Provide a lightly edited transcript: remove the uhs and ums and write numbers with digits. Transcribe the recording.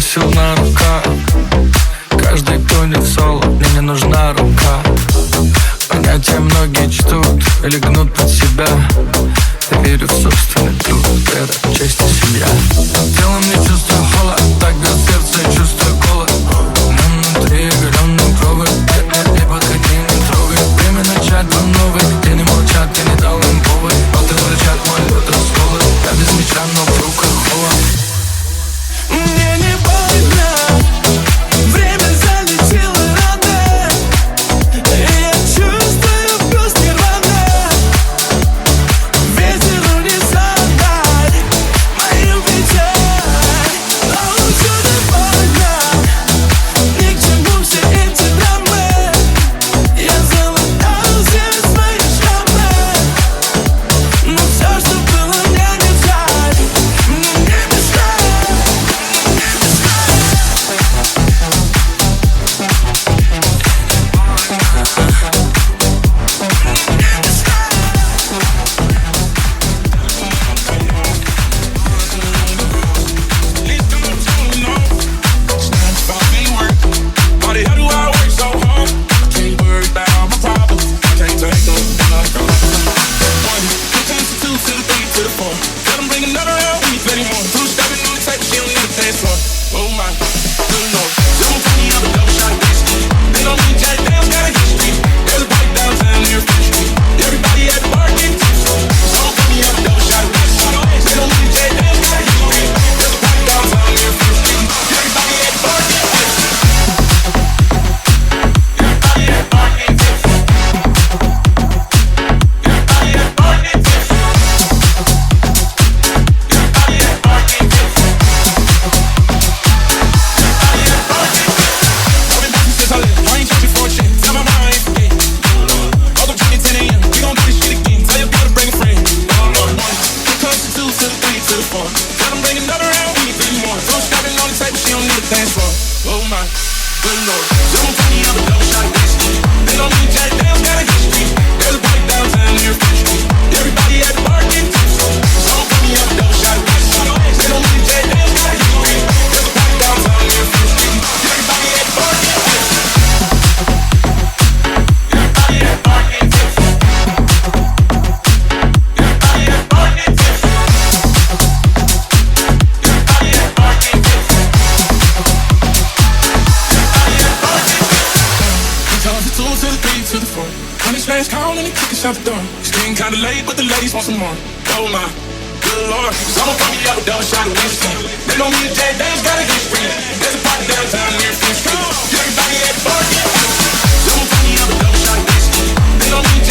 сил на руках. Каждый тонет соло, мне не нужна рука. Понятия многие чтут или гнут под себя. Я верю в собственный труд, это честь и семья. Телом не чувствую холод, так бьет сердце и чувствую голод. Но внутри горёный провод, не подходи, не трогай. Время начать по новой, где не молчат, я не дал им повод. Боты ворчат, мой лед расколот. Я без меча, но в руках холод. Мне не больно, время залетело рано, и я чувствую вкус нирваны. Ветер унесает мою печаль, но отсюда больно, ни к чему все эти драмы. Я залатал все свои шрамы, но все, что было, мне не жаль, мне не мешает. Out the door. It's getting kinda late, but the ladies want some more. Oh my, good lord. Someone call me up a double shot of whiskey. They don't need a jet, they just got a history. There's a party downtown near Fifth Street. Everybody at the bar, get Someone call me up a double shot of whiskey. They don't need